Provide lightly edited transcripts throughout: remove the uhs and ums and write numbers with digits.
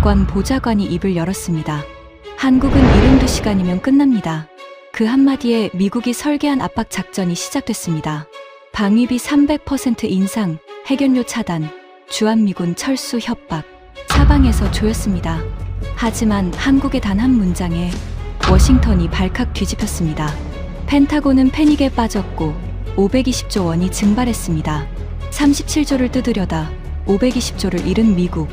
백악관 보좌관이 입을 열었습니다. 한국은 72시간이면 끝납니다. 그 한마디에 미국이 설계한 압박 작전이 시작됐습니다. 방위비 300% 인상, 해견료 차단, 주한미군 철수 협박, 사방에서 조였습니다. 하지만 한국의 단 한 문장에 워싱턴이 발칵 뒤집혔습니다. 펜타곤은 패닉에 빠졌고 520조 원이 증발했습니다. 37조를 뜯으려다 520조를 잃은 미국.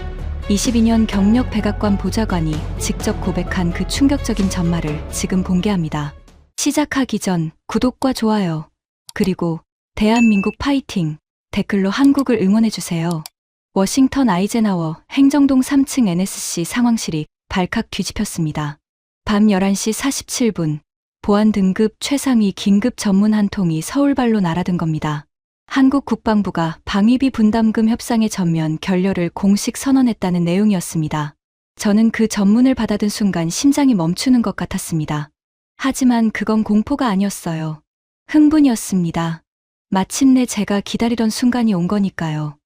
22년 경력 백악관 보좌관이 직접 고백한 그 충격적인 전말을 지금 공개합니다. 시작하기 전 구독과 좋아요, 그리고 대한민국 파이팅 댓글로 한국을 응원해주세요. 워싱턴 아이젠하워 행정동 3층 NSC 상황실이 발칵 뒤집혔습니다. 밤 11시 47분, 보안 등급 최상위 긴급 전문 한 통이 서울발로 날아든 겁니다. 한국 국방부가 방위비 분담금 협상의 전면 결렬을 공식 선언했다는 내용이었습니다. 저는 그 전문을 받아든 순간 심장이 멈추는 것 같았습니다. 하지만 그건 공포가 아니었어요. 흥분이었습니다. 마침내 제가 기다리던 순간이 온 거니까요.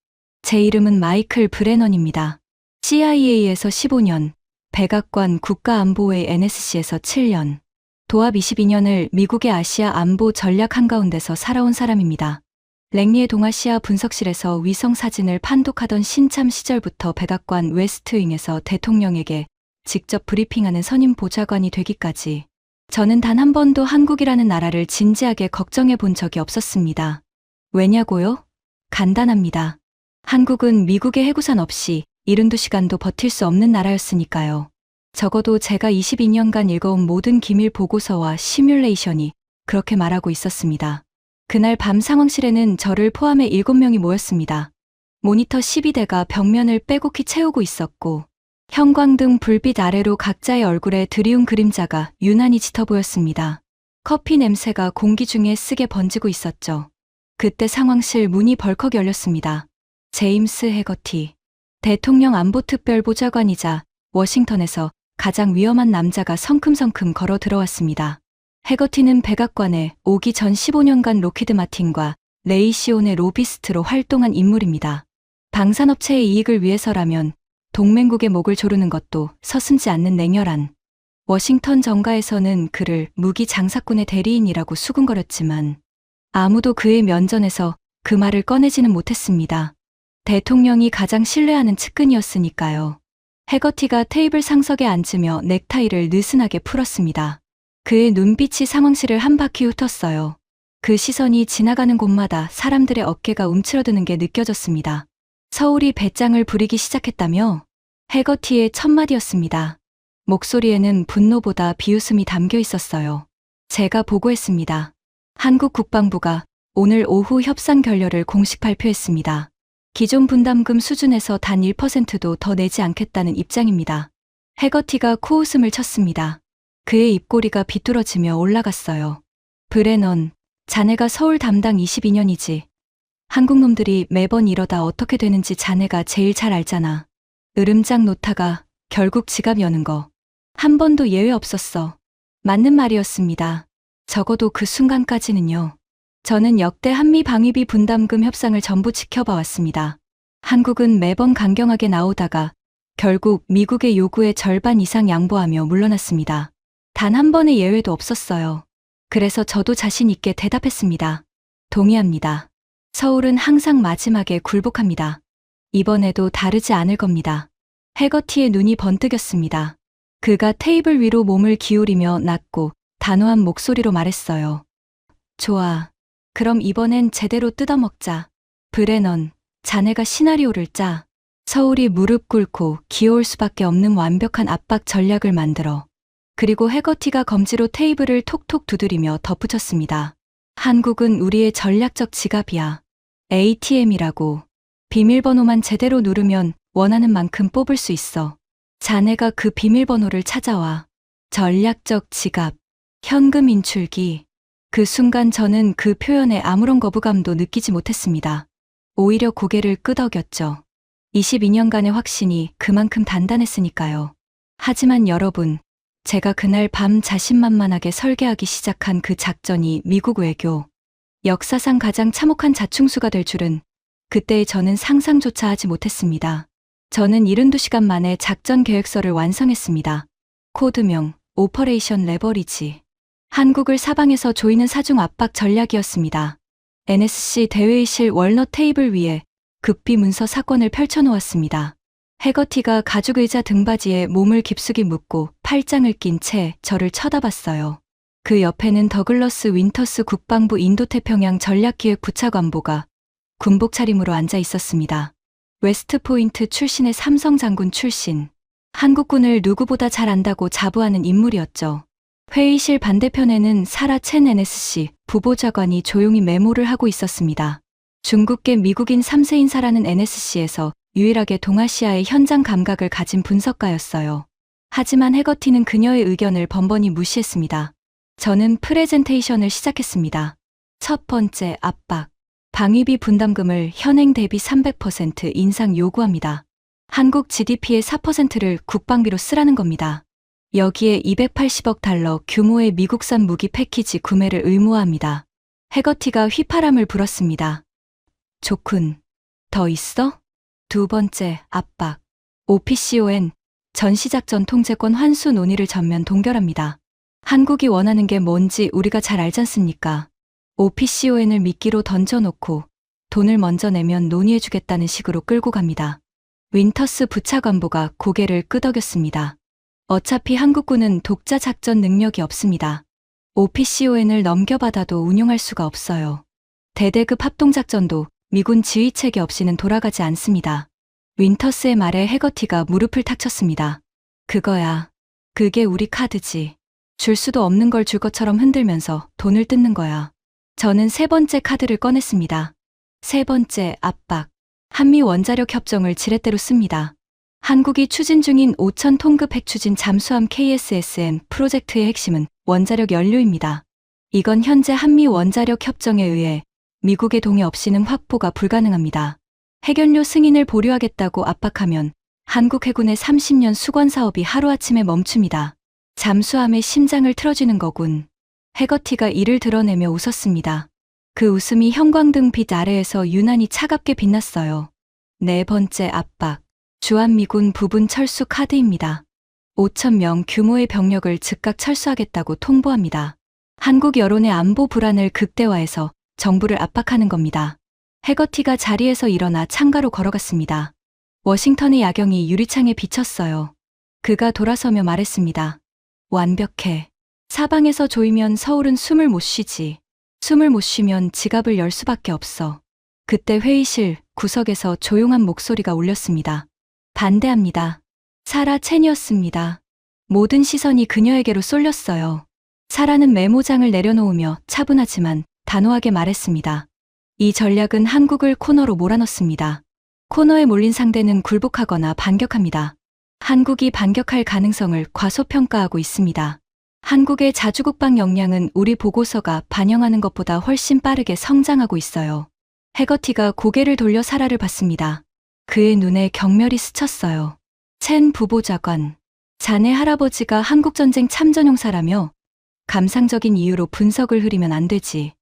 제 이름은 마이클 브레넌입니다. CIA에서 15년, 백악관 국가안보회 NSC에서 7년, 도합 22년을 미국의 아시아 안보 전략 한가운데서 살아온 사람입니다. 랭리의 동아시아 분석실에서 위성 사진을 판독하던 신참 시절부터 백악관 웨스트윙에서 대통령에게 직접 브리핑하는 선임 보좌관이 되기까지 저는 단 한 번도 한국이라는 나라를 진지하게 걱정해 본 적이 없었습니다. 왜냐고요? 간단합니다. 한국은 미국의 해구산 없이 72시간도 버틸 수 없는 나라였으니까요. 적어도 제가 22년간 읽어온 모든 기밀 보고서와 시뮬레이션이 그렇게 말하고 있었습니다. 그날 밤 상황실에는 저를 포함해 7명이 모였습니다. 모니터 12대가 벽면을 빼곡히 채우고 있었고 형광등 불빛 아래로 각자의 얼굴에 드리운 그림자가 유난히 짙어 보였습니다. 커피 냄새가 공기 중에 쓰게 번지고 있었죠. 그때 상황실 문이 벌컥 열렸습니다. 제임스 해거티, 대통령 안보특별보좌관이자 워싱턴에서 가장 위험한 남자가 성큼성큼 걸어 들어왔습니다. 해거티는 백악관에 오기 전 15년간 로키드 마틴과 레이시온의 로비스트로 활동한 인물입니다. 방산업체의 이익을 위해서라면 동맹국의 목을 조르는 것도 서슴지 않는 냉혈한. 워싱턴 정가에서는 그를 무기 장사꾼의 대리인이라고 수군거렸지만 아무도 그의 면전에서 그 말을 꺼내지는 못했습니다. 대통령이 가장 신뢰하는 측근이었으니까요. 해거티가 테이블 상석에 앉으며 넥타이를 느슨하게 풀었습니다. 그의 눈빛이 상황실을 한 바퀴 훑었어요. 그 시선이 지나가는 곳마다 사람들의 어깨가 움츠러드는 게 느껴졌습니다. 서울이 배짱을 부리기 시작했다며? 해거티의 첫마디였습니다. 목소리에는 분노보다 비웃음이 담겨 있었어요. 제가 보고했습니다. 한국 국방부가 오늘 오후 협상 결렬을 공식 발표했습니다. 기존 분담금 수준에서 단 1%도 더 내지 않겠다는 입장입니다. 해거티가 코웃음을 쳤습니다. 그의 입꼬리가 비뚤어지며 올라갔어요. 브레넌, 자네가 서울 담당 22년이지. 한국 놈들이 매번 이러다 어떻게 되는지 자네가 제일 잘 알잖아. 으름장 놓다가 결국 지갑 여는 거. 한 번도 예외 없었어. 맞는 말이었습니다. 적어도 그 순간까지는요. 저는 역대 한미 방위비 분담금 협상을 전부 지켜봐 왔습니다. 한국은 매번 강경하게 나오다가 결국 미국의 요구의 절반 이상 양보하며 물러났습니다. 단 한 번의 예외도 없었어요. 그래서 저도 자신 있게 대답했습니다. 동의합니다. 서울은 항상 마지막에 굴복합니다. 이번에도 다르지 않을 겁니다. 해거티의 눈이 번뜩였습니다. 그가 테이블 위로 몸을 기울이며 낮고 단호한 목소리로 말했어요. 좋아. 그럼 이번엔 제대로 뜯어먹자. 브레넌, 자네가 시나리오를 짜. 서울이 무릎 꿇고 기어올 수밖에 없는 완벽한 압박 전략을 만들어. 그리고 해거티가 검지로 테이블을 톡톡 두드리며 덧붙였습니다. 한국은 우리의 전략적 지갑이야. ATM이라고. 비밀번호만 제대로 누르면 원하는 만큼 뽑을 수 있어. 자네가 그 비밀번호를 찾아와. 전략적 지갑, 현금 인출기. 그 순간 저는 그 표현에 아무런 거부감도 느끼지 못했습니다. 오히려 고개를 끄덕였죠. 22년간의 확신이 그만큼 단단했으니까요. 하지만 여러분, 제가 그날 밤 자신만만하게 설계하기 시작한 그 작전이 미국 외교, 역사상 가장 참혹한 자충수가 될 줄은 그때의 저는 상상조차 하지 못했습니다. 저는 72시간 만에 작전 계획서를 완성했습니다. 코드명, 오퍼레이션 레버리지. 한국을 사방에서 조이는 사중 압박 전략이었습니다. NSC 대회의실 월너 테이블 위에 급비 문서 사건을 펼쳐놓았습니다. 해거티가 가죽 의자 등받이에 몸을 깊숙이 묻고 팔짱을 낀 채 저를 쳐다봤어요. 그 옆에는 더글러스 윈터스 국방부 인도태평양 전략기획 부차관보가 군복 차림으로 앉아 있었습니다. 웨스트포인트 출신의 삼성 장군 출신. 한국군을 누구보다 잘 안다고 자부하는 인물이었죠. 회의실 반대편에는 사라 첸 NSC 부보좌관이 조용히 메모를 하고 있었습니다. 중국계 미국인 3세 인사라는 NSC에서 유일하게 동아시아의 현장 감각을 가진 분석가였어요. 하지만 해거티는 그녀의 의견을 번번이 무시했습니다. 저는 프레젠테이션을 시작했습니다. 첫 번째, 압박. 방위비 분담금을 현행 대비 300% 인상 요구합니다. 한국 GDP의 4%를 국방비로 쓰라는 겁니다. 여기에 280억 달러 규모의 미국산 무기 패키지 구매를 의무화합니다. 해거티가 휘파람을 불었습니다. 좋군. 더 있어? 두 번째, 압박. OPCON, 전시작전 통제권 환수 논의를 전면 동결합니다. 한국이 원하는 게 뭔지 우리가 잘 알잖습니까? OPCON을 미끼로 던져놓고 돈을 먼저 내면 논의해주겠다는 식으로 끌고 갑니다. 윈터스 부차관보가 고개를 끄덕였습니다. 어차피 한국군은 독자 작전 능력이 없습니다. OPCON을 넘겨받아도 운용할 수가 없어요. 대대급 합동작전도 미군 지휘체계 없이는 돌아가지 않습니다. 윈터스의 말에 해거티가 무릎을 탁 쳤습니다. 그거야. 그게 우리 카드지. 줄 수도 없는 걸 줄 것처럼 흔들면서 돈을 뜯는 거야. 저는 세 번째 카드를 꺼냈습니다. 세 번째, 압박. 한미 원자력 협정을 지렛대로 씁니다. 한국이 추진 중인 5천 톤급 핵추진 잠수함 KSSM 프로젝트의 핵심은 원자력 연료입니다. 이건 현재 한미 원자력 협정에 의해 미국의 동의 없이는 확보가 불가능합니다. 핵연료 승인을 보류하겠다고 압박하면 한국 해군의 30년 수건 사업이 하루아침에 멈춥니다. 잠수함의 심장을 틀어주는 거군. 해거티가 이를 드러내며 웃었습니다. 그 웃음이 형광등 빛 아래에서 유난히 차갑게 빛났어요. 네 번째, 압박. 주한미군 부분 철수 카드입니다. 5,000명 규모의 병력을 즉각 철수하겠다고 통보합니다. 한국 여론의 안보 불안을 극대화해서 정부를 압박하는 겁니다. 해거티가 자리에서 일어나 창가로 걸어갔습니다. 워싱턴의 야경이 유리창에 비쳤어요. 그가 돌아서며 말했습니다. 완벽해. 사방에서 조이면 서울은 숨을 못 쉬지. 숨을 못 쉬면 지갑을 열 수밖에 없어. 그때 회의실 구석에서 조용한 목소리가 울렸습니다. 반대합니다. 사라 첸이었습니다. 모든 시선이 그녀에게로 쏠렸어요. 사라는 메모장을 내려놓으며 차분하지만 단호하게 말했습니다. 이 전략은 한국을 코너로 몰아넣습니다. 코너에 몰린 상대는 굴복하거나 반격합니다. 한국이 반격할 가능성을 과소평가하고 있습니다. 한국의 자주국방 역량은 우리 보고서가 반영하는 것보다 훨씬 빠르게 성장하고 있어요. 해거티가 고개를 돌려 사라를 봤습니다. 그의 눈에 경멸이 스쳤어요. 첸 부보좌관. 자네 할아버지가 한국전쟁 참전용사라며 감상적인 이유로 분석을 흐리면 안 되지.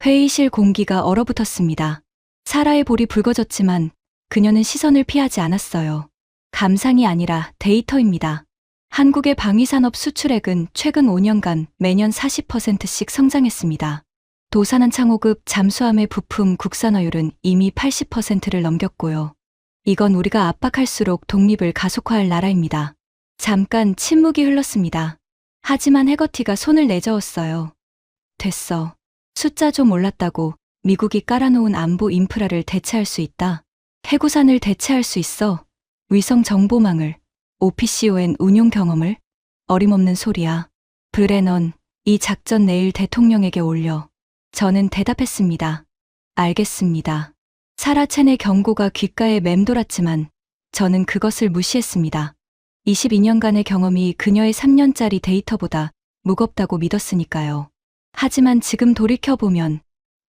회의실 공기가 얼어붙었습니다. 사라의 볼이 붉어졌지만 그녀는 시선을 피하지 않았어요. 감상이 아니라 데이터입니다. 한국의 방위산업 수출액은 최근 5년간 매년 40%씩 성장했습니다. 도산한 창호급 잠수함의 부품 국산화율은 이미 80%를 넘겼고요. 이건 우리가 압박할수록 독립을 가속화할 나라입니다. 잠깐 침묵이 흘렀습니다. 하지만 해거티가 손을 내저었어요. 됐어. 숫자 좀 올랐다고 미국이 깔아놓은 안보 인프라를 대체할 수 있다. 해구산을 대체할 수 있어. 위성 정보망을, OPCON 운용 경험을. 어림없는 소리야. 브레넌, 이 작전 내일 대통령에게 올려. 저는 대답했습니다. 알겠습니다. 사라 첸의 경고가 귓가에 맴돌았지만 저는 그것을 무시했습니다. 22년간의 경험이 그녀의 3년짜리 데이터보다 무겁다고 믿었으니까요. 하지만 지금 돌이켜보면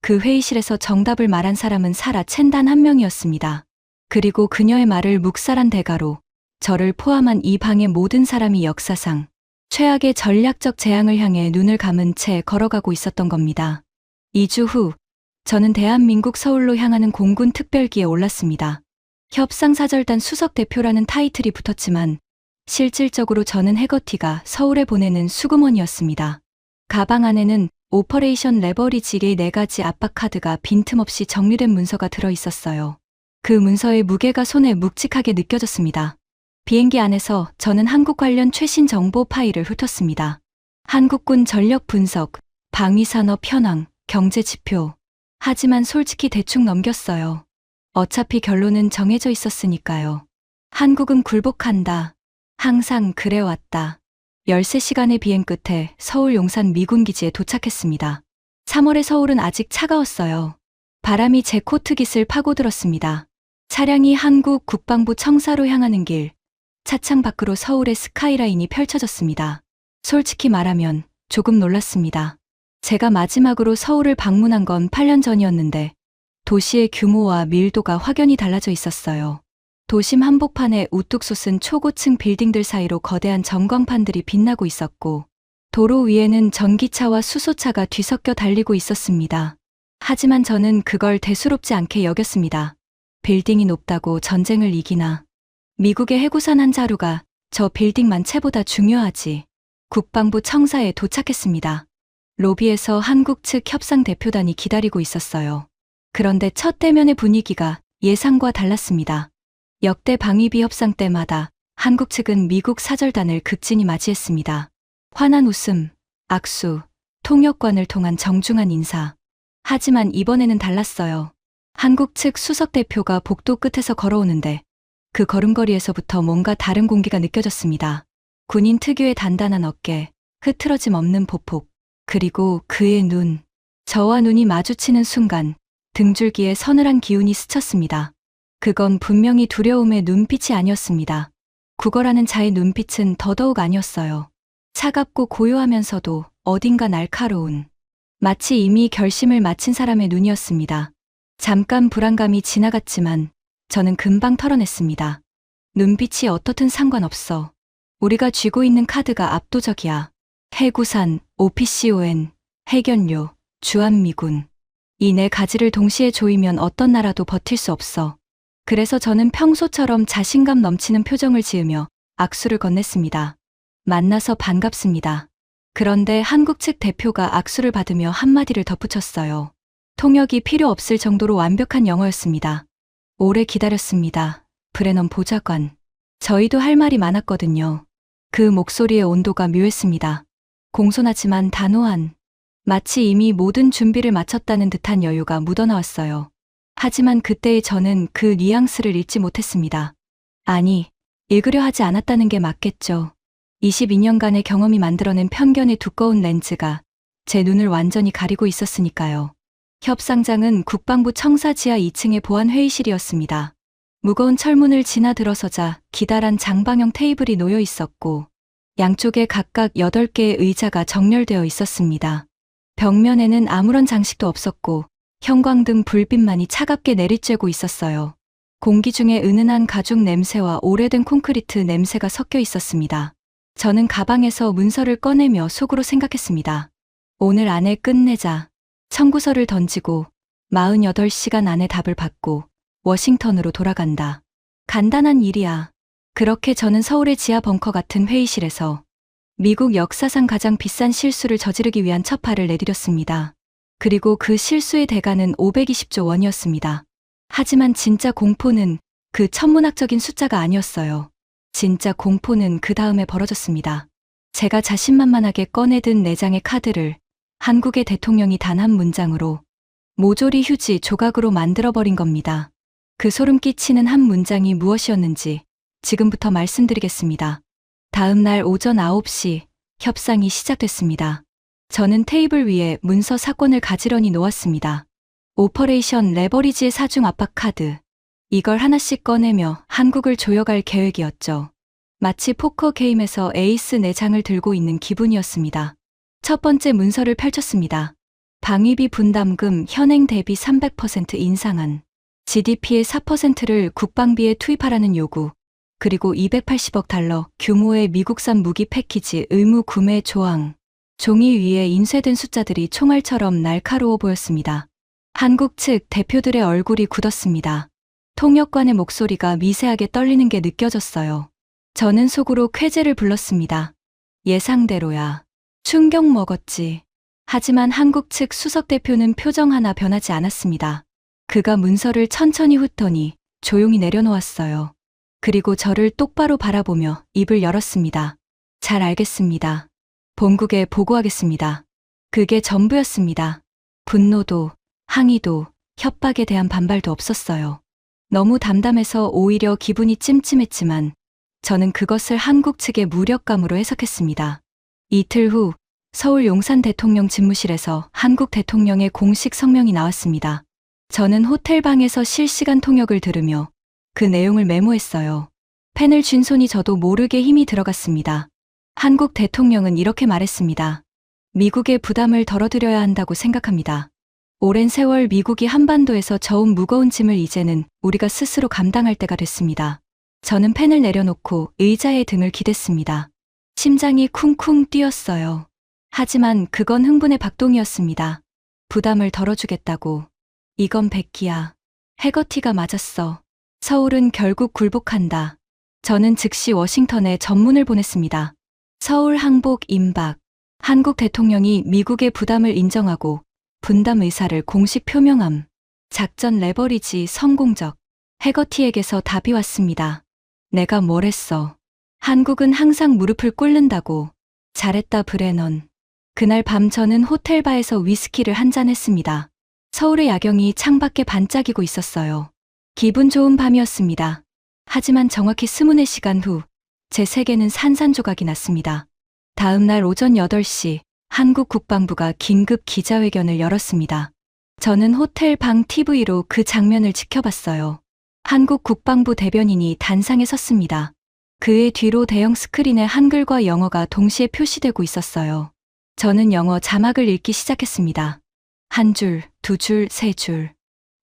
그 회의실에서 정답을 말한 사람은 사라 첸 단 한 명이었습니다. 그리고 그녀의 말을 묵살한 대가로 저를 포함한 이 방의 모든 사람이 역사상 최악의 전략적 재앙을 향해 눈을 감은 채 걸어가고 있었던 겁니다. 2주 후, 저는 대한민국 서울로 향하는 공군 특별기에 올랐습니다. 협상사절단 수석 대표라는 타이틀이 붙었지만 실질적으로 저는 해거티가 서울에 보내는 수금원이었습니다. 가방 안에는 오퍼레이션 레버리지의 4가지 압박 카드가 빈틈없이 정리된 문서가 들어 있었어요. 그 문서의 무게가 손에 묵직하게 느껴졌습니다. 비행기 안에서 저는 한국 관련 최신 정보 파일을 훑었습니다. 한국군 전력 분석, 방위산업 현황, 경제 지표. 하지만 솔직히 대충 넘겼어요. 어차피 결론은 정해져 있었으니까요. 한국은 굴복한다. 항상 그래왔다. 13시간의 비행 끝에 서울 용산 미군 기지에 도착했습니다. 3월의 서울은 아직 차가웠어요. 바람이 제 코트깃을 파고들었습니다. 차량이 한국 국방부 청사로 향하는 길, 차창 밖으로 서울의 스카이라인이 펼쳐졌습니다. 솔직히 말하면 조금 놀랐습니다. 제가 마지막으로 서울을 방문한 건 8년 전이었는데 도시의 규모와 밀도가 확연히 달라져 있었어요. 도심 한복판에 우뚝 솟은 초고층 빌딩들 사이로 거대한 전광판들이 빛나고 있었고 도로 위에는 전기차와 수소차가 뒤섞여 달리고 있었습니다. 하지만 저는 그걸 대수롭지 않게 여겼습니다. 빌딩이 높다고 전쟁을 이기나. 미국의 해구산 한 자루가 저 빌딩만 채보다 중요하지. 국방부 청사에 도착했습니다. 로비에서 한국 측 협상 대표단이 기다리고 있었어요. 그런데 첫 대면의 분위기가 예상과 달랐습니다. 역대 방위비 협상 때마다 한국 측은 미국 사절단을 극진히 맞이했습니다. 환한 웃음, 악수, 통역관을 통한 정중한 인사. 하지만 이번에는 달랐어요. 한국 측 수석 대표가 복도 끝에서 걸어오는데 그 걸음걸이에서부터 뭔가 다른 공기가 느껴졌습니다. 군인 특유의 단단한 어깨, 흐트러짐 없는 보폭, 그리고 그의 눈. 저와 눈이 마주치는 순간 등줄기에 서늘한 기운이 스쳤습니다. 그건 분명히 두려움의 눈빛이 아니었습니다. 국어라는 자의 눈빛은 더더욱 아니었어요. 차갑고 고요하면서도 어딘가 날카로운, 마치 이미 결심을 마친 사람의 눈이었습니다. 잠깐 불안감이 지나갔지만 저는 금방 털어냈습니다. 눈빛이 어떻든 상관없어. 우리가 쥐고 있는 카드가 압도적이야. 해구산, OPCON, 해견료, 주한미군. 이 4가지를 동시에 조이면 어떤 나라도 버틸 수 없어. 그래서 저는 평소처럼 자신감 넘치는 표정을 지으며 악수를 건넸습니다. 만나서 반갑습니다. 그런데 한국 측 대표가 악수를 받으며 한마디를 덧붙였어요. 통역이 필요 없을 정도로 완벽한 영어였습니다. 오래 기다렸습니다. 브레넌 보좌관. 저희도 할 말이 많았거든요. 그 목소리의 온도가 묘했습니다. 공손하지만 단호한, 마치 이미 모든 준비를 마쳤다는 듯한 여유가 묻어나왔어요. 하지만 그때의 저는 그 뉘앙스를 읽지 못했습니다. 아니, 읽으려 하지 않았다는 게 맞겠죠. 22년간의 경험이 만들어낸 편견의 두꺼운 렌즈가 제 눈을 완전히 가리고 있었으니까요. 협상장은 국방부 청사 지하 2층의 보안 회의실이었습니다. 무거운 철문을 지나 들어서자 기다란 장방형 테이블이 놓여 있었고 양쪽에 각각 8개의 의자가 정렬되어 있었습니다. 벽면에는 아무런 장식도 없었고 형광등 불빛만이 차갑게 내리쬐고 있었어요. 공기 중에 은은한 가죽 냄새와 오래된 콘크리트 냄새가 섞여 있었습니다. 저는 가방에서 문서를 꺼내며 속으로 생각했습니다. 오늘 안에 끝내자. 청구서를 던지고 48시간 안에 답을 받고 워싱턴으로 돌아간다. 간단한 일이야. 그렇게 저는 서울의 지하 벙커 같은 회의실에서 미국 역사상 가장 비싼 실수를 저지르기 위한 첫 발을 내디뎠습니다. 그리고 그 실수의 대가는 520조 원이었습니다. 하지만 진짜 공포는 그 천문학적인 숫자가 아니었어요. 진짜 공포는 그 다음에 벌어졌습니다. 제가 자신만만하게 꺼내든 4장의 카드를 한국의 대통령이 단 한 문장으로 모조리 휴지 조각으로 만들어버린 겁니다. 그 소름 끼치는 한 문장이 무엇이었는지 지금부터 말씀드리겠습니다. 다음 날 오전 9시 협상이 시작됐습니다. 저는 테이블 위에 문서 사건을 가지런히 놓았습니다. 오퍼레이션 레버리지의 4중 압박 카드. 이걸 하나씩 꺼내며 한국을 조여갈 계획이었죠. 마치 포커 게임에서 에이스 4장을 들고 있는 기분이었습니다. 첫 번째 문서를 펼쳤습니다. 방위비 분담금 현행 대비 300% 인상안. GDP의 4%를 국방비에 투입하라는 요구. 그리고 280억 달러 규모의 미국산 무기 패키지 의무 구매 조항. 종이 위에 인쇄된 숫자들이 총알처럼 날카로워 보였습니다. 한국 측 대표들의 얼굴이 굳었습니다. 통역관의 목소리가 미세하게 떨리는 게 느껴졌어요. 저는 속으로 쾌재를 불렀습니다. 예상대로야. 충격 먹었지. 하지만 한국 측 수석 대표는 표정 하나 변하지 않았습니다. 그가 문서를 천천히 훑더니 조용히 내려놓았어요. 그리고 저를 똑바로 바라보며 입을 열었습니다. 잘 알겠습니다. 본국에 보고하겠습니다. 그게 전부였습니다. 분노도, 항의도, 협박에 대한 반발도 없었어요. 너무 담담해서 오히려 기분이 찜찜했지만 저는 그것을 한국 측의 무력감으로 해석했습니다. 이틀 후 서울 용산 대통령 집무실에서 한국 대통령의 공식 성명이 나왔습니다. 저는 호텔방에서 실시간 통역을 들으며 그 내용을 메모했어요. 펜을 쥔 손이 저도 모르게 힘이 들어갔습니다. 한국 대통령은 이렇게 말했습니다. 미국의 부담을 덜어드려야 한다고 생각합니다. 오랜 세월 미국이 한반도에서 저은 무거운 짐을 이제는 우리가 스스로 감당할 때가 됐습니다. 저는 펜을 내려놓고 의자에 등을 기댔습니다. 심장이 쿵쿵 뛰었어요. 하지만 그건 흥분의 박동이었습니다. 부담을 덜어주겠다고. 이건 백기야. 해거티가 맞았어. 서울은 결국 굴복한다. 저는 즉시 워싱턴에 전문을 보냈습니다. 서울 항복 임박. 한국 대통령이 미국의 부담을 인정하고 분담 의사를 공식 표명함. 작전 레버리지 성공적. 해거티에게서 답이 왔습니다. 내가 뭘 했어. 한국은 항상 무릎을 꿇는다고. 잘했다 브레넌. 그날 밤 저는 호텔바에서 위스키를 한잔 했습니다. 서울의 야경이 창밖에 반짝이고 있었어요. 기분 좋은 밤이었습니다. 하지만 정확히 24시간 후 제 세계는 산산조각이 났습니다. 다음 날 오전 8시 한국 국방부가 긴급 기자회견을 열었습니다. 저는 호텔 방 TV로 그 장면을 지켜봤어요. 한국 국방부 대변인이 단상에 섰습니다. 그의 뒤로 대형 스크린에 한글과 영어가 동시에 표시되고 있었어요. 저는 영어 자막을 읽기 시작했습니다. 한 줄, 두 줄, 세 줄.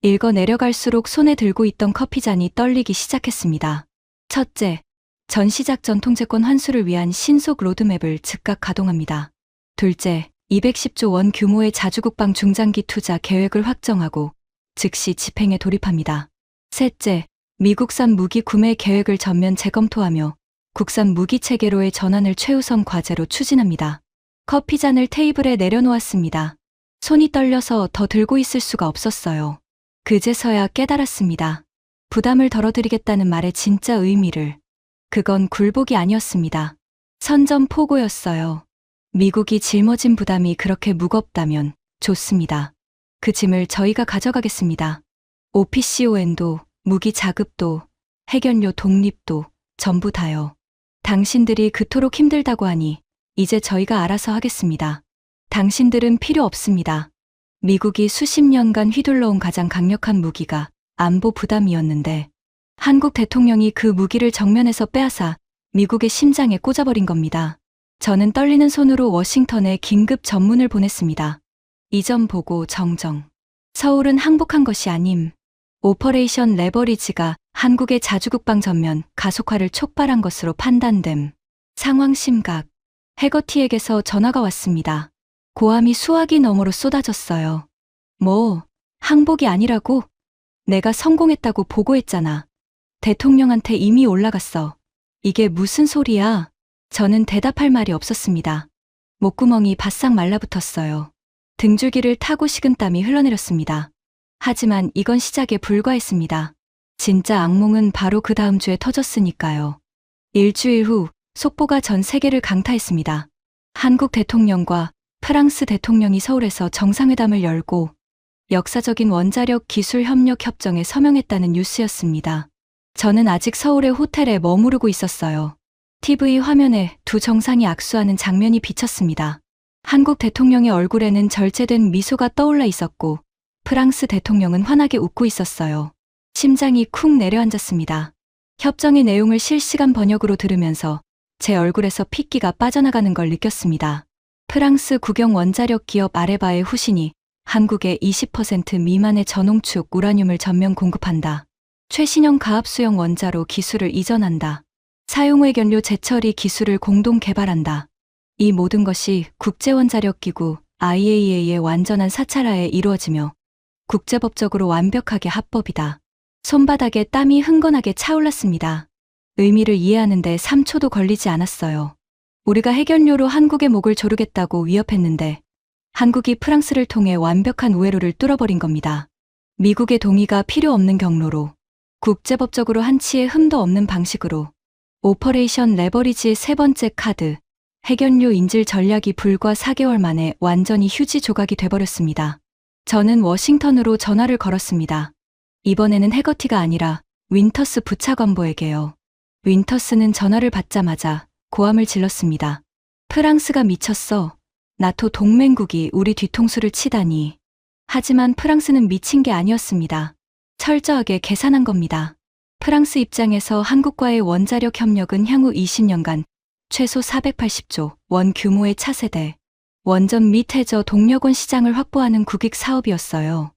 읽어 내려갈수록 손에 들고 있던 커피잔이 떨리기 시작했습니다. 첫째, 전시작전 통제권 환수를 위한 신속 로드맵을 즉각 가동합니다. 둘째, 210조 원 규모의 자주국방 중장기 투자 계획을 확정하고 즉시 집행에 돌입합니다. 셋째, 미국산 무기 구매 계획을 전면 재검토하며 국산 무기 체계로의 전환을 최우선 과제로 추진합니다. 커피잔을 테이블에 내려놓았습니다. 손이 떨려서 더 들고 있을 수가 없었어요. 그제서야 깨달았습니다. 부담을 덜어드리겠다는 말의 진짜 의미를. 그건 굴복이 아니었습니다. 선전포고였어요. 미국이 짊어진 부담이 그렇게 무겁다면 좋습니다. 그 짐을 저희가 가져가겠습니다. OPCON도, 무기 자급도, 해견료 독립도 전부 다요. 당신들이 그토록 힘들다고 하니 이제 저희가 알아서 하겠습니다. 당신들은 필요 없습니다. 미국이 수십 년간 휘둘러온 가장 강력한 무기가 안보 부담이었는데 한국 대통령이 그 무기를 정면에서 빼앗아 미국의 심장에 꽂아버린 겁니다. 저는 떨리는 손으로 워싱턴에 긴급 전문을 보냈습니다. 이전 보고 정정. 서울은 항복한 것이 아님. 오퍼레이션 레버리지가 한국의 자주국방 전면 가속화를 촉발한 것으로 판단됨. 상황 심각. 해거티에게서 전화가 왔습니다. 고함이 수화기 너머로 쏟아졌어요. 뭐, 항복이 아니라고? 내가 성공했다고 보고했잖아. 대통령한테 이미 올라갔어. 이게 무슨 소리야? 저는 대답할 말이 없었습니다. 목구멍이 바싹 말라붙었어요. 등줄기를 타고 식은땀이 흘러내렸습니다. 하지만 이건 시작에 불과했습니다. 진짜 악몽은 바로 그 다음 주에 터졌으니까요. 일주일 후 속보가 전 세계를 강타했습니다. 한국 대통령과 프랑스 대통령이 서울에서 정상회담을 열고 역사적인 원자력 기술 협력 협정에 서명했다는 뉴스였습니다. 저는 아직 서울의 호텔에 머무르고 있었어요. TV 화면에 두 정상이 악수하는 장면이 비쳤습니다. 한국 대통령의 얼굴에는 절제된 미소가 떠올라 있었고 프랑스 대통령은 환하게 웃고 있었어요. 심장이 쿵 내려앉았습니다. 협정의 내용을 실시간 번역으로 들으면서 제 얼굴에서 핏기가 빠져나가는 걸 느꼈습니다. 프랑스 국영 원자력 기업 아레바의 후신이 한국에 20% 미만의 전홍축 우라늄을 전면 공급한다. 최신형 가압수형 원자로 기술을 이전한다. 사용회견료 재처리 기술을 공동 개발한다. 이 모든 것이 국제원자력기구 IAEA의 완전한 사찰하에 이루어지며 국제법적으로 완벽하게 합법이다. 손바닥에 땀이 흥건하게 차올랐습니다. 의미를 이해하는데 3초도 걸리지 않았어요. 우리가 해결료로 한국의 목을 조르겠다고 위협했는데 한국이 프랑스를 통해 완벽한 우회로를 뚫어버린 겁니다. 미국의 동의가 필요 없는 경로로, 국제법적으로 한치의 흠도 없는 방식으로 오퍼레이션 레버리지의 세 번째 카드, 해결료 인질 전략이 불과 4개월 만에 완전히 휴지 조각이 돼버렸습니다. 저는 워싱턴으로 전화를 걸었습니다. 이번에는 해거티가 아니라 윈터스 부차관보에게요. 윈터스는 전화를 받자마자 고함을 질렀습니다. 프랑스가 미쳤어. 나토 동맹국이 우리 뒤통수를 치다니. 하지만 프랑스는 미친 게 아니었습니다. 철저하게 계산한 겁니다. 프랑스 입장에서 한국과의 원자력 협력은 향후 20년간 최소 480조 원 규모의 차세대, 원전 및 해저 동력원 시장을 확보하는 국익 사업이었어요.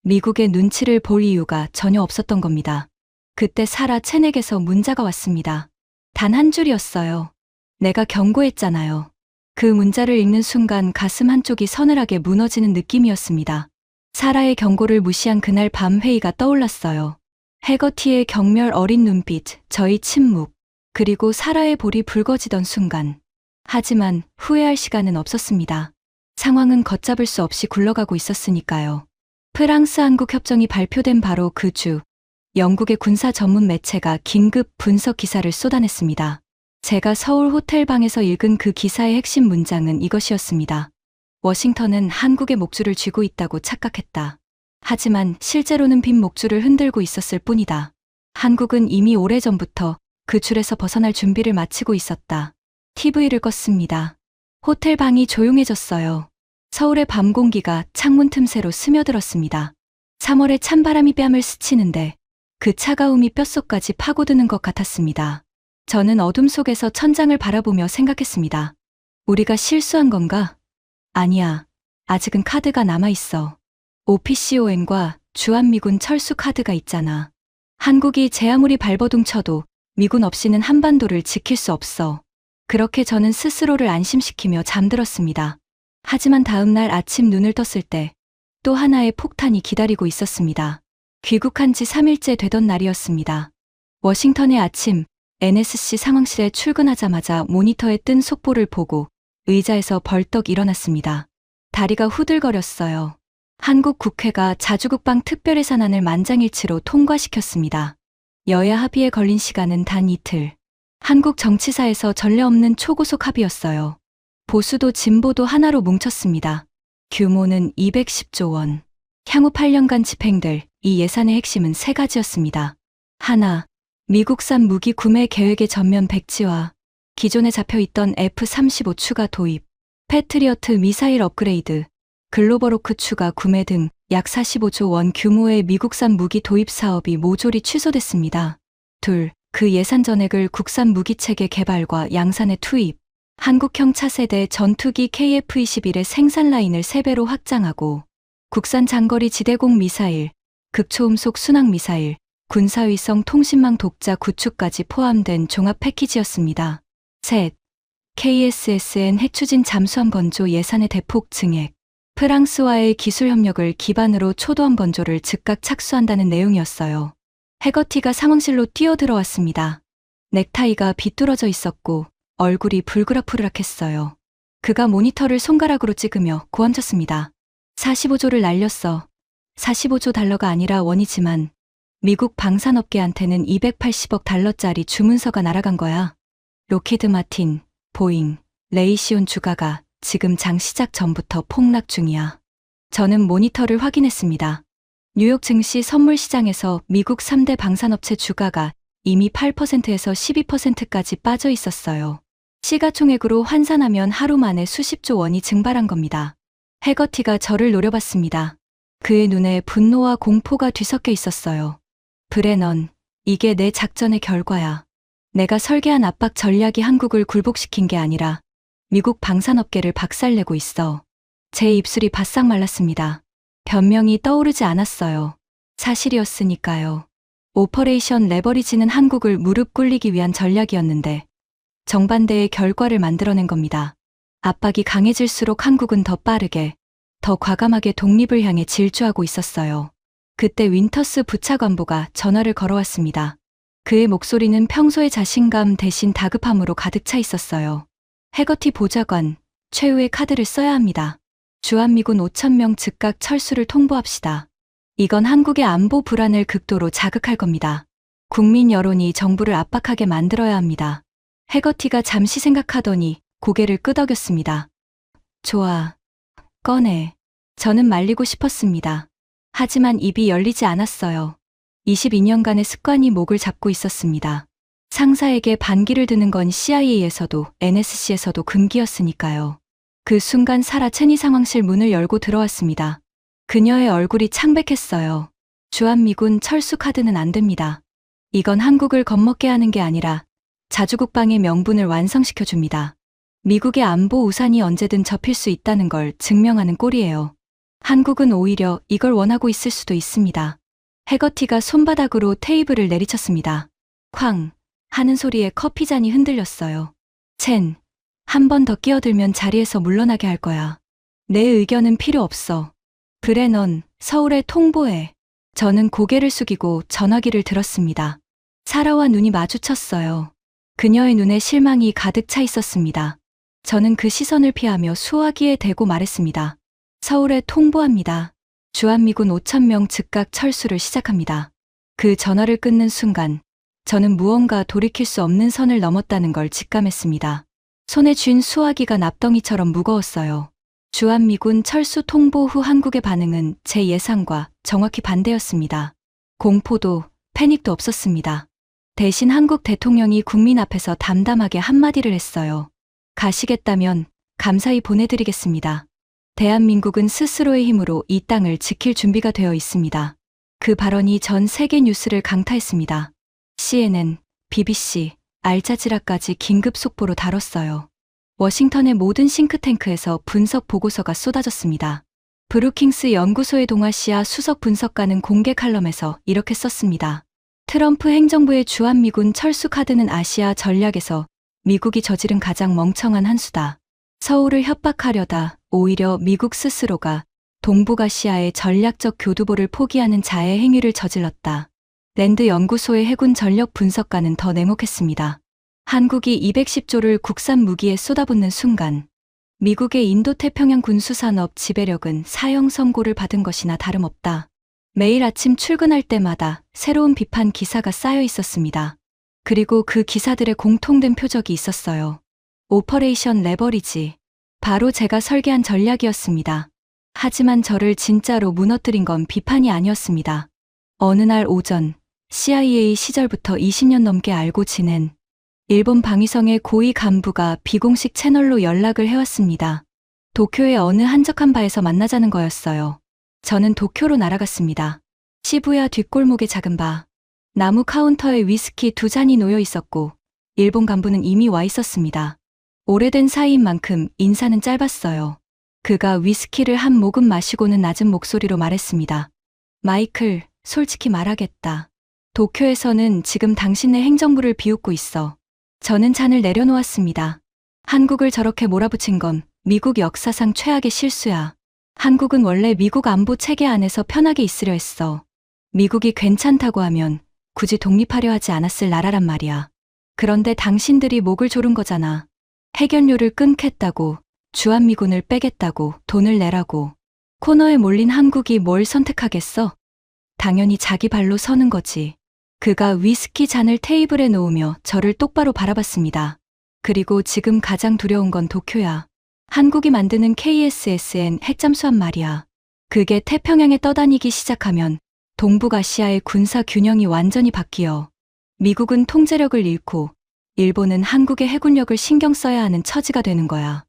미국의 눈치를 볼 이유가 전혀 없었던 겁니다. 그때 사라 채넥에서 문자가 왔습니다. 단 한 줄이었어요. 내가 경고했잖아요. 그 문자를 읽는 순간 가슴 한쪽이 서늘하게 무너지는 느낌이었습니다. 사라의 경고를 무시한 그날 밤 회의가 떠올랐어요. 해거티의 경멸 어린 눈빛, 저희 침묵, 그리고 사라의 볼이 붉어지던 순간. 하지만 후회할 시간은 없었습니다. 상황은 걷잡을 수 없이 굴러가고 있었으니까요. 프랑스-한국 협정이 발표된 바로 그 주, 영국의 군사 전문 매체가 긴급 분석 기사를 쏟아냈습니다. 제가 서울 호텔 방에서 읽은 그 기사의 핵심 문장은 이것이었습니다. 워싱턴은 한국의 목줄을 쥐고 있다고 착각했다. 하지만 실제로는 빈 목줄을 흔들고 있었을 뿐이다. 한국은 이미 오래전부터 그 줄에서 벗어날 준비를 마치고 있었다. TV를 껐습니다. 호텔 방이 조용해졌어요. 서울의 밤 공기가 창문 틈새로 스며들었습니다. 3월의 찬바람이 뺨을 스치는데 그 차가움이 뼛속까지 파고드는 것 같았습니다. 저는 어둠 속에서 천장을 바라보며 생각했습니다. 우리가 실수한 건가? 아니야. 아직은 카드가 남아있어. OPCON과 주한미군 철수 카드가 있잖아. 한국이 제 아무리 발버둥 쳐도 미군 없이는 한반도를 지킬 수 없어. 그렇게 저는 스스로를 안심시키며 잠들었습니다. 하지만 다음 날 아침 눈을 떴을 때 또 하나의 폭탄이 기다리고 있었습니다. 귀국한 지 3일째 되던 날이었습니다. 워싱턴의 아침, NSC 상황실에 출근하자마자 모니터에 뜬 속보를 보고 의자에서 벌떡 일어났습니다. 다리가 후들거렸어요. 한국 국회가 자주국방 특별예산안을 만장일치로 통과시켰습니다. 여야 합의에 걸린 시간은 단 이틀. 한국 정치사에서 전례 없는 초고속 합의였어요. 보수도 진보도 하나로 뭉쳤습니다. 규모는 210조 원. 향후 8년간 집행될 이 예산의 핵심은 세 가지였습니다. 하나, 미국산 무기 구매 계획의 전면 백지화, 기존에 잡혀있던 F-35 추가 도입, 패트리어트 미사일 업그레이드, 글로벌호크 추가 구매 등 약 45조 원 규모의 미국산 무기 도입 사업이 모조리 취소됐습니다. 둘, 그 예산 전액을 국산 무기체계 개발과 양산에 투입, 한국형 차세대 전투기 KF-21의 생산 라인을 3배로 확장하고 국산 장거리 지대공 미사일, 극초음속 순항 미사일, 군사위성 통신망 독자 구축까지 포함된 종합 패키지였습니다. 셋, KSSN 핵추진 잠수함 건조 예산의 대폭 증액, 프랑스와의 기술 협력을 기반으로 초도함 건조를 즉각 착수한다는 내용이었어요. 해거티가 상황실로 뛰어들어왔습니다. 넥타이가 비뚤어져 있었고 얼굴이 불그락불락했어요. 그가 모니터를 손가락으로 찍으며 고함쳤습니다. 45조를 날렸어. 45조 달러가 아니라 원이지만 미국 방산업계한테는 280억 달러짜리 주문서가 날아간 거야. 로키드 마틴, 보잉, 레이시온 주가가 지금 장 시작 전부터 폭락 중이야. 저는 모니터를 확인했습니다. 뉴욕 증시 선물 시장에서 미국 3대 방산업체 주가가 이미 8%에서 12%까지 빠져 있었어요. 시가총액으로 환산하면 하루 만에 수십조 원이 증발한 겁니다. 해거티가 저를 노려봤습니다. 그의 눈에 분노와 공포가 뒤섞여 있었어요. 브레넌, 이게 내 작전의 결과야. 내가 설계한 압박 전략이 한국을 굴복시킨 게 아니라 미국 방산업계를 박살내고 있어. 제 입술이 바싹 말랐습니다. 변명이 떠오르지 않았어요. 사실이었으니까요. 오퍼레이션 레버리지는 한국을 무릎 꿇리기 위한 전략이었는데 정반대의 결과를 만들어낸 겁니다. 압박이 강해질수록 한국은 더 빠르게, 더 과감하게 독립을 향해 질주하고 있었어요. 그때 윈터스 부차관보가 전화를 걸어왔습니다. 그의 목소리는 평소의 자신감 대신 다급함으로 가득 차 있었어요. 해거티 보좌관, 최후의 카드를 써야 합니다. 주한미군 5,000명 즉각 철수를 통보합시다. 이건 한국의 안보 불안을 극도로 자극할 겁니다. 국민 여론이 정부를 압박하게 만들어야 합니다. 해거티가 잠시 생각하더니 고개를 끄덕였습니다. 좋아. 꺼내. 저는 말리고 싶었습니다. 하지만 입이 열리지 않았어요. 22년간의 습관이 목을 잡고 있었습니다. 상사에게 반기를 드는 건 CIA에서도 NSC에서도 금기였으니까요. 그 순간 사라 체니 상황실 문을 열고 들어왔습니다. 그녀의 얼굴이 창백했어요. 주한미군 철수 카드는 안 됩니다. 이건 한국을 겁먹게 하는 게 아니라 자주국방의 명분을 완성시켜 줍니다. 미국의 안보 우산이 언제든 접힐 수 있다는 걸 증명하는 꼴이에요. 한국은 오히려 이걸 원하고 있을 수도 있습니다. 해거티가 손바닥으로 테이블을 내리쳤습니다. 쾅 하는 소리에 커피잔이 흔들렸어요. 첸, 한 번 더 끼어들면 자리에서 물러나게 할 거야. 내 의견은 필요 없어. 브레넌, 서울에 통보해. 저는 고개를 숙이고 전화기를 들었습니다. 사라와 눈이 마주쳤어요. 그녀의 눈에 실망이 가득 차 있었습니다. 저는 그 시선을 피하며 수화기에 대고 말했습니다. 서울에 통보합니다. 주한미군 5,000명 즉각 철수를 시작합니다. 그 전화를 끊는 순간 저는 무언가 돌이킬 수 없는 선을 넘었다는 걸 직감했습니다. 손에 쥔 수화기가 납덩이처럼 무거웠어요. 주한미군 철수 통보 후 한국의 반응은 제 예상과 정확히 반대였습니다. 공포도 패닉도 없었습니다. 대신 한국 대통령이 국민 앞에서 담담하게 한마디를 했어요. 가시겠다면 감사히 보내드리겠습니다. 대한민국은 스스로의 힘으로 이 땅을 지킬 준비가 되어 있습니다. 그 발언이 전 세계 뉴스를 강타했습니다. CNN, BBC, 알자지라까지 긴급 속보로 다뤘어요. 워싱턴의 모든 싱크탱크에서 분석 보고서가 쏟아졌습니다. 브루킹스 연구소의 동아시아 수석 분석가는 공개 칼럼에서 이렇게 썼습니다. 트럼프 행정부의 주한미군 철수 카드는 아시아 전략에서 미국이 저지른 가장 멍청한 한 수다. 서울을 협박하려다 오히려 미국 스스로가 동북아시아의 전략적 교두보를 포기하는 자해 행위를 저질렀다. 랜드 연구소의 해군 전력 분석가는 더 냉혹했습니다. 한국이 210조를 국산 무기에 쏟아붓는 순간 미국의 인도태평양 군수산업 지배력은 사형 선고를 받은 것이나 다름없다. 매일 아침 출근할 때마다 새로운 비판 기사가 쌓여 있었습니다. 그리고 그 기사들의 공통된 표적이 있었어요. 오퍼레이션 레버리지. 바로 제가 설계한 전략이었습니다. 하지만 저를 진짜로 무너뜨린 건 비판이 아니었습니다. 어느 날 오전, CIA 시절부터 20년 넘게 알고 지낸 일본 방위성의 고위 간부가 비공식 채널로 연락을 해왔습니다. 도쿄의 어느 한적한 바에서 만나자는 거였어요. 저는 도쿄로 날아갔습니다. 시부야 뒷골목의 작은 바. 나무 카운터에 위스키 2잔이 놓여 있었고 일본 간부는 이미 와 있었습니다. 오래된 사이인 만큼 인사는 짧았어요. 그가 위스키를 한 모금 마시고는 낮은 목소리로 말했습니다. 마이클, 솔직히 말하겠다. 도쿄에서는 지금 당신의 행정부를 비웃고 있어. 저는 잔을 내려놓았습니다. 한국을 저렇게 몰아붙인 건 미국 역사상 최악의 실수야. 한국은 원래 미국 안보 체계 안에서 편하게 있으려 했어. 미국이 괜찮다고 하면 굳이 독립하려 하지 않았을 나라란 말이야. 그런데 당신들이 목을 조른 거잖아. 해결료를 끊겠다고, 주한미군을 빼겠다고, 돈을 내라고. 코너에 몰린 한국이 뭘 선택하겠어? 당연히 자기 발로 서는 거지. 그가 위스키 잔을 테이블에 놓으며 저를 똑바로 바라봤습니다. 그리고 지금 가장 두려운 건 도쿄야. 한국이 만드는 KSSN 핵잠수함 말이야. 그게 태평양에 떠다니기 시작하면 동북아시아의 군사 균형이 완전히 바뀌어. 미국은 통제력을 잃고 일본은 한국의 해군력을 신경 써야 하는 처지가 되는 거야.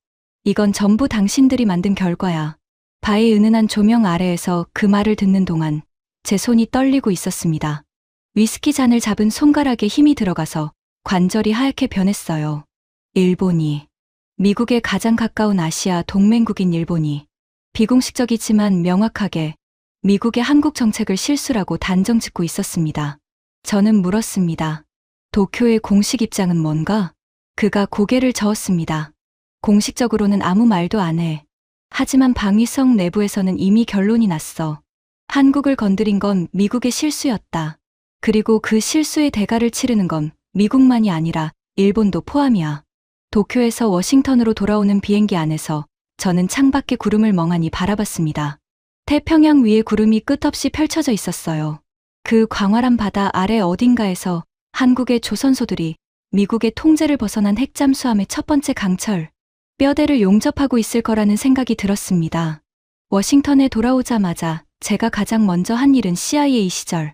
이건 전부 당신들이 만든 결과야. 바의 은은한 조명 아래에서 그 말을 듣는 동안 제 손이 떨리고 있었습니다. 위스키 잔을 잡은 손가락에 힘이 들어가서 관절이 하얗게 변했어요. 일본이, 미국에 가장 가까운 아시아 동맹국인 일본이 비공식적이지만 명확하게 미국의 한국 정책을 실수라고 단정짓고 있었습니다. 저는 물었습니다. 도쿄의 공식 입장은 뭔가? 그가 고개를 저었습니다. 공식적으로는 아무 말도 안 해. 하지만 방위성 내부에서는 이미 결론이 났어. 한국을 건드린 건 미국의 실수였다. 그리고 그 실수의 대가를 치르는 건 미국만이 아니라 일본도 포함이야. 도쿄에서 워싱턴으로 돌아오는 비행기 안에서 저는 창밖의 구름을 멍하니 바라봤습니다. 태평양 위에 구름이 끝없이 펼쳐져 있었어요. 그 광활한 바다 아래 어딘가에서 한국의 조선소들이 미국의 통제를 벗어난 핵잠수함의 첫 번째 강철, 뼈대를 용접하고 있을 거라는 생각이 들었습니다. 워싱턴에 돌아오자마자 제가 가장 먼저 한 일은 CIA 시절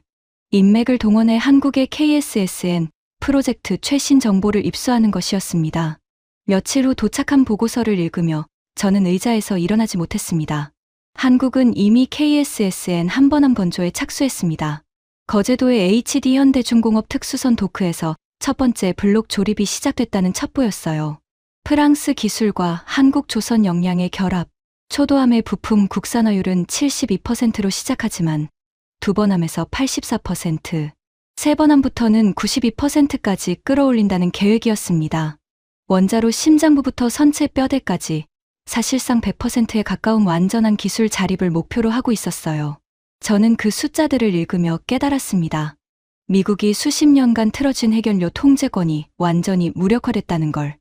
인맥을 동원해 한국의 KSSN 프로젝트 최신 정보를 입수하는 것이었습니다. 며칠 후 도착한 보고서를 읽으며 저는 의자에서 일어나지 못했습니다. 한국은 이미 KSSN 한 번 한 건조에 착수했습니다. 거제도의 HD 현대중공업 특수선 도크에서 첫 번째 블록 조립이 시작됐다는 첩보였어요. 프랑스 기술과 한국 조선 역량의 결합, 초도함의 부품 국산화율은 72%로 시작하지만 두 번 함에서 84%, 세 번 함부터는 92%까지 끌어올린다는 계획이었습니다. 원자로 심장부부터 선체 뼈대까지 사실상 100%에 가까운 완전한 기술 자립을 목표로 하고 있었어요. 저는 그 숫자들을 읽으며 깨달았습니다. 미국이 수십 년간 틀어준 해결료 통제권이 완전히 무력화됐다는 걸.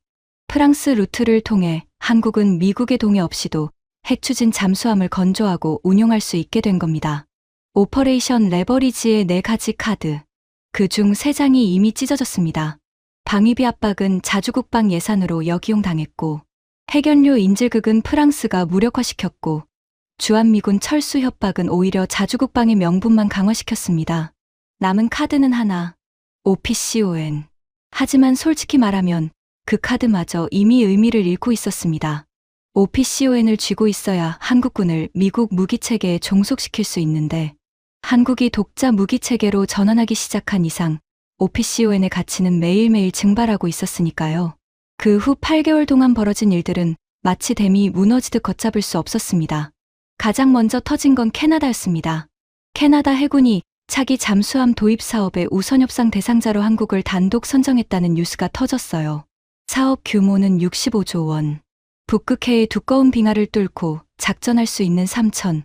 프랑스 루트를 통해 한국은 미국의 동의 없이도 핵추진 잠수함을 건조하고 운용할 수 있게 된 겁니다. 오퍼레이션 레버리지의 4가지 카드. 그중 3장이 이미 찢어졌습니다. 방위비 압박은 자주국방 예산으로 역이용당했고, 해견료 인질극은 프랑스가 무력화시켰고, 주한미군 철수 협박은 오히려 자주국방의 명분만 강화시켰습니다. 남은 카드는 하나, OPCON. 하지만 솔직히 말하면 그 카드마저 이미 의미를 잃고 있었습니다. OPCON을 쥐고 있어야 한국군을 미국 무기체계에 종속시킬 수 있는데, 한국이 독자 무기체계로 전환하기 시작한 이상 OPCON의 가치는 매일매일 증발하고 있었으니까요. 그 후 8개월 동안 벌어진 일들은 마치 댐이 무너지듯 걷잡을 수 없었습니다. 가장 먼저 터진 건 캐나다였습니다. 캐나다 해군이 차기 잠수함 도입 사업의 우선 협상 대상자로 한국을 단독 선정했다는 뉴스가 터졌어요. 사업 규모는 65조 원. 북극해의 두꺼운 빙하를 뚫고 작전할 수 있는 3,000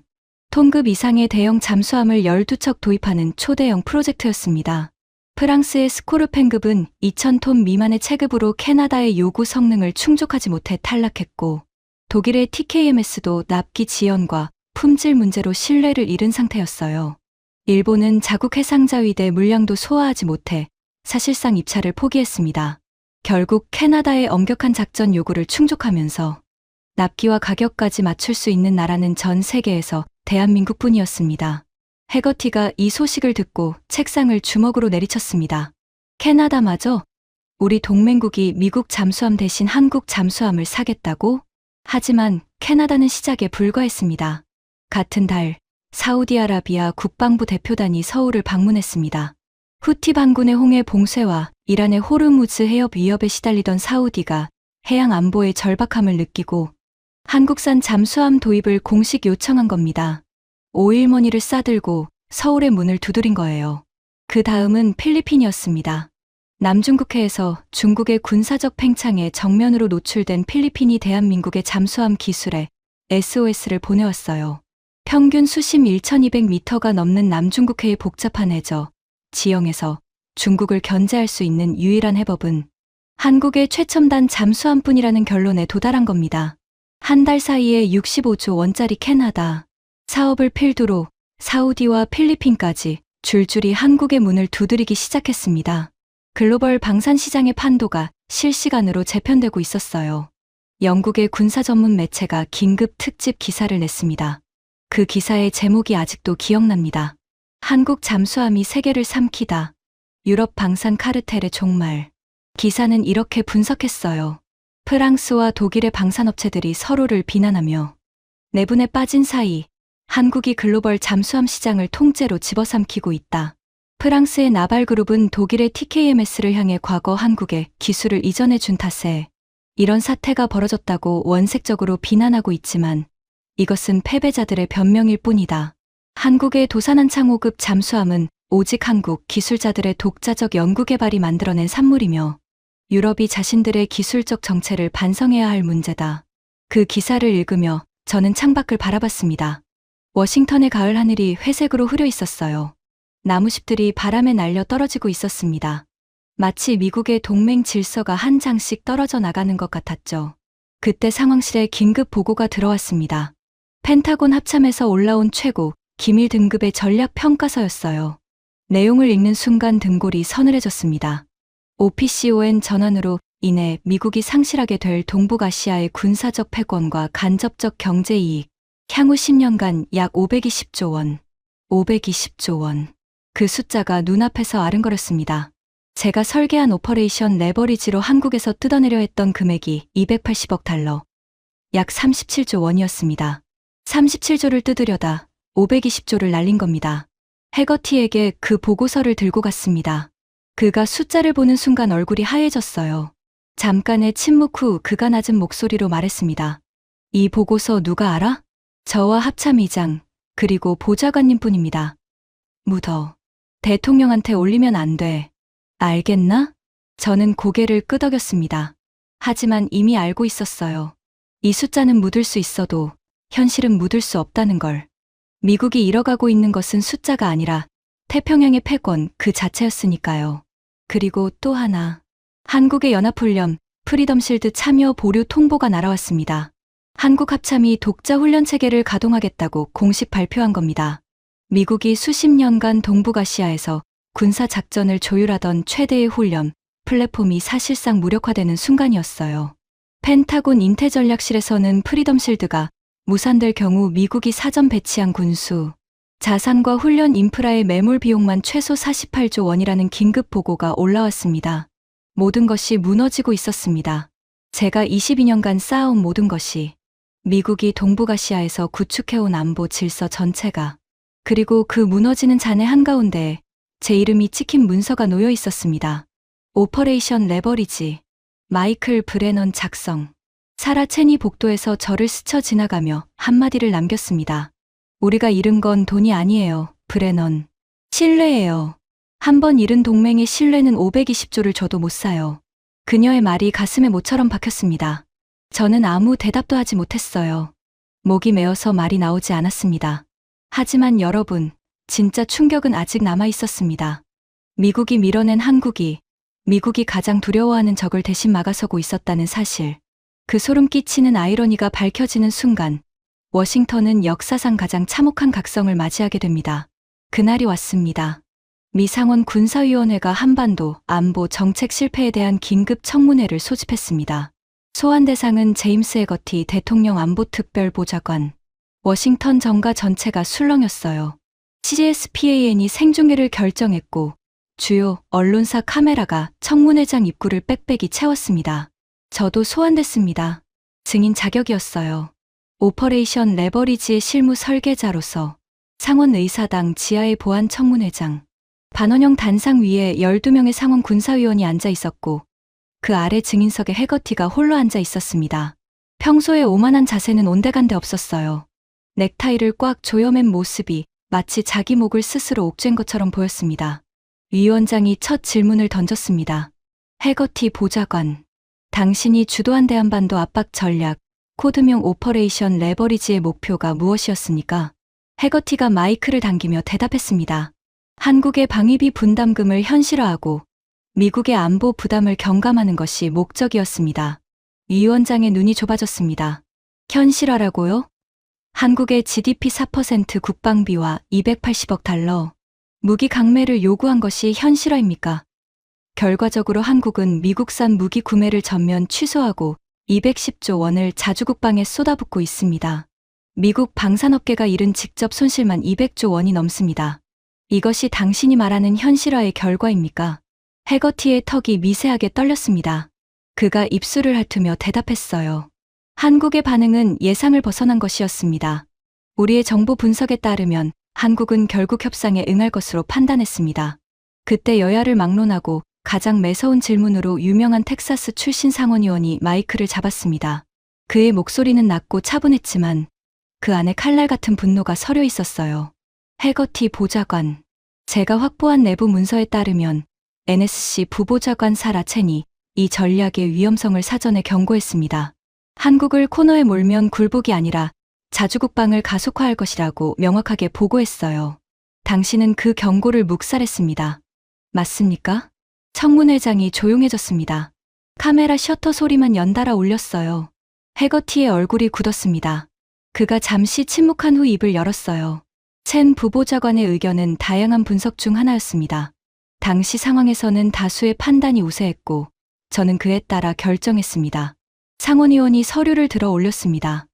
톤급 이상의 대형 잠수함을 12척 도입하는 초대형 프로젝트였습니다. 프랑스의 스코르펜급은 2,000톤 미만의 체급으로 캐나다의 요구 성능을 충족하지 못해 탈락했고, 독일의 TKMS도 납기 지연과 품질 문제로 신뢰를 잃은 상태였어요. 일본은 자국 해상자위대 물량도 소화하지 못해 사실상 입찰을 포기했습니다. 결국 캐나다의 엄격한 작전 요구를 충족하면서 납기와 가격까지 맞출 수 있는 나라는 전 세계에서 대한민국뿐이었습니다. 해거티가 이 소식을 듣고 책상을 주먹으로 내리쳤습니다. 캐나다마저? 우리 동맹국이 미국 잠수함 대신 한국 잠수함을 사겠다고? 하지만 캐나다는 시작에 불과했습니다. 같은 달 사우디아라비아 국방부 대표단이 서울을 방문했습니다. 후티 반군의 홍해 봉쇄와 이란의 호르무즈 해협 위협에 시달리던 사우디가 해양 안보의 절박함을 느끼고 한국산 잠수함 도입을 공식 요청한 겁니다. 오일머니를 싸들고 서울의 문을 두드린 거예요. 그 다음은 필리핀이었습니다. 남중국해에서 중국의 군사적 팽창에 정면으로 노출된 필리핀이 대한민국의 잠수함 기술에 SOS를 보내왔어요. 평균 수심 1,200m가 넘는 남중국해의 복잡한 해저, 지형에서 중국을 견제할 수 있는 유일한 해법은 한국의 최첨단 잠수함뿐이라는 결론에 도달한 겁니다. 한 달 사이에 65조 원짜리 캐나다 사업을 필두로 사우디와 필리핀까지 줄줄이 한국의 문을 두드리기 시작했습니다. 글로벌 방산 시장의 판도가 실시간으로 재편되고 있었어요. 영국의 군사 전문 매체가 긴급 특집 기사를 냈습니다. 그 기사의 제목이 아직도 기억납니다. 한국 잠수함이 세계를 삼키다. 유럽 방산 카르텔의 종말. 기사는 이렇게 분석했어요. 프랑스와 독일의 방산업체들이 서로를 비난하며 내분에 빠진 사이 한국이 글로벌 잠수함 시장을 통째로 집어삼키고 있다. 프랑스의 나발그룹은 독일의 TKMS를 향해 과거 한국에 기술을 이전해 준 탓에 이런 사태가 벌어졌다고 원색적으로 비난하고 있지만 이것은 패배자들의 변명일 뿐이다. 한국의 도산한 창호급 잠수함은 오직 한국 기술자들의 독자적 연구개발이 만들어낸 산물이며 유럽이 자신들의 기술적 정체를 반성해야 할 문제다. 그 기사를 읽으며 저는 창밖을 바라봤습니다. 워싱턴의 가을 하늘이 회색으로 흐려 있었어요. 나무숲들이 바람에 날려 떨어지고 있었습니다. 마치 미국의 동맹 질서가 한 장씩 떨어져 나가는 것 같았죠. 그때 상황실에 긴급 보고가 들어왔습니다. 펜타곤 합참에서 올라온 최고 기밀 등급의 전략 평가서였어요. 내용을 읽는 순간 등골이 서늘해졌습니다. OPCON 전환으로 인해 미국이 상실하게 될 동북아시아의 군사적 패권과 간접적 경제 이익, 향후 10년간 약 520조 원. 520조 원. 그 숫자가 눈앞에서 아른거렸습니다. 제가 설계한 오퍼레이션 레버리지로 한국에서 뜯어내려 했던 금액이 280억 달러, 약 37조 원이었습니다. 37조를 뜯으려다 520조를 날린 겁니다. 해거티에게 그 보고서를 들고 갔습니다. 그가 숫자를 보는 순간 얼굴이 하얘졌어요. 잠깐의 침묵 후 그가 낮은 목소리로 말했습니다. 이 보고서 누가 알아? 저와 합참의장, 그리고 보좌관님뿐입니다. 묻어. 대통령한테 올리면 안 돼. 알겠나? 저는 고개를 끄덕였습니다. 하지만 이미 알고 있었어요. 이 숫자는 묻을 수 있어도 현실은 묻을 수 없다는 걸. 미국이 잃어가고 있는 것은 숫자가 아니라 태평양의 패권 그 자체였으니까요. 그리고 또 하나. 한국의 연합훈련 프리덤실드 참여 보류 통보가 날아왔습니다. 한국 합참이 독자 훈련 체계를 가동하겠다고 공식 발표한 겁니다. 미국이 수십 년간 동북아시아에서 군사 작전을 조율하던 최대의 훈련 플랫폼이 사실상 무력화되는 순간이었어요. 펜타곤 인태전략실에서는 프리덤실드가 무산될 경우 미국이 사전 배치한 군수, 자산과 훈련 인프라의 매몰 비용만 최소 48조 원이라는 긴급 보고가 올라왔습니다. 모든 것이 무너지고 있었습니다. 제가 22년간 쌓아온 모든 것이, 미국이 동북아시아에서 구축해온 안보 질서 전체가, 그리고 그 무너지는 잔해 한가운데에 제 이름이 찍힌 문서가 놓여 있었습니다. 오퍼레이션 레버리지, 마이클 브레넌 작성. 사라 체니 복도에서 저를 스쳐 지나가며 한마디를 남겼습니다. 우리가 잃은 건 돈이 아니에요, 브레넌. 신뢰예요. 한 번 잃은 동맹의 신뢰는 520조를 줘도 못 사요. 그녀의 말이 가슴에 못처럼 박혔습니다. 저는 아무 대답도 하지 못했어요. 목이 메어서 말이 나오지 않았습니다. 하지만 여러분, 진짜 충격은 아직 남아 있었습니다. 미국이 밀어낸 한국이, 미국이 가장 두려워하는 적을 대신 막아서고 있었다는 사실. 그 소름 끼치는 아이러니가 밝혀지는 순간, 워싱턴은 역사상 가장 참혹한 각성을 맞이하게 됩니다. 그날이 왔습니다. 미 상원 군사위원회가 한반도 안보 정책 실패에 대한 긴급 청문회를 소집했습니다. 소환 대상은 제임스 해거티 대통령 안보특별보좌관. 워싱턴 정가 전체가 술렁였어요. CSPAN이 생중계를 결정했고 주요 언론사 카메라가 청문회장 입구를 빽빽이 채웠습니다. 저도 소환됐습니다. 증인 자격이었어요. 오퍼레이션 레버리지의 실무 설계자로서 상원 의사당 지하의 보안 청문회장. 반원형 단상 위에 12명의 상원 군사위원이 앉아 있었고 그 아래 증인석에 해거티가 홀로 앉아 있었습니다. 평소에 오만한 자세는 온데간데 없었어요. 넥타이를 꽉 조여맨 모습이 마치 자기 목을 스스로 옥죄인 것처럼 보였습니다. 위원장이 첫 질문을 던졌습니다. 해거티 보좌관, 당신이 주도한 대한반도 압박 전략, 코드명 오퍼레이션 레버리지의 목표가 무엇이었습니까? 해거티가 마이크를 당기며 대답했습니다. 한국의 방위비 분담금을 현실화하고 미국의 안보 부담을 경감하는 것이 목적이었습니다. 위원장의 눈이 좁아졌습니다. 현실화라고요? 한국의 GDP 4% 국방비와 280억 달러, 무기 강매를 요구한 것이 현실화입니까? 결과적으로 한국은 미국산 무기 구매를 전면 취소하고 210조 원을 자주국방에 쏟아붓고 있습니다. 미국 방산업계가 잃은 직접 손실만 200조 원이 넘습니다. 이것이 당신이 말하는 현실화의 결과입니까? 해거티의 턱이 미세하게 떨렸습니다. 그가 입술을 핥으며 대답했어요. 한국의 반응은 예상을 벗어난 것이었습니다. 우리의 정보 분석에 따르면 한국은 결국 협상에 응할 것으로 판단했습니다. 그때 여야를 막론하고 가장 매서운 질문으로 유명한 텍사스 출신 상원의원이 마이크를 잡았습니다. 그의 목소리는 낮고 차분했지만 그 안에 칼날 같은 분노가 서려 있었어요. 해거티 보좌관. 제가 확보한 내부 문서에 따르면 NSC 부보좌관 사라 첸이 이 전략의 위험성을 사전에 경고했습니다. 한국을 코너에 몰면 굴복이 아니라 자주국방을 가속화할 것이라고 명확하게 보고했어요. 당신은 그 경고를 묵살했습니다. 맞습니까? 청문회장이 조용해졌습니다. 카메라 셔터 소리만 연달아 울렸어요. 해거티의 얼굴이 굳었습니다. 그가 잠시 침묵한 후 입을 열었어요. 첸 부보좌관의 의견은 다양한 분석 중 하나였습니다. 당시 상황에서는 다수의 판단이 우세했고 저는 그에 따라 결정했습니다. 상원의원이 서류를 들어 올렸습니다.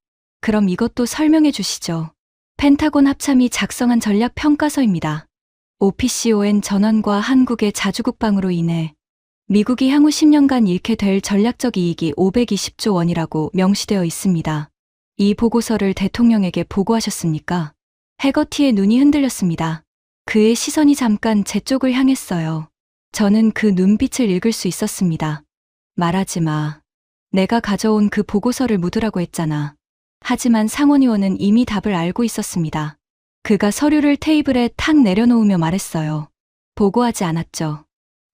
그럼 이것도 설명해 주시죠. 펜타곤 합참이 작성한 전략평가서입니다. OPCON 전환과 한국의 자주국방으로 인해 미국이 향후 10년간 잃게 될 전략적 이익이 520조 원이라고 명시되어 있습니다. 이 보고서를 대통령에게 보고하셨습니까? 해거티의 눈이 흔들렸습니다. 그의 시선이 잠깐 제 쪽을 향했어요. 저는 그 눈빛을 읽을 수 있었습니다. 말하지 마. 내가 가져온 그 보고서를 묻으라고 했잖아. 하지만 상원의원은 이미 답을 알고 있었습니다. 그가 서류를 테이블에 탁 내려놓으며 말했어요. 보고하지 않았죠.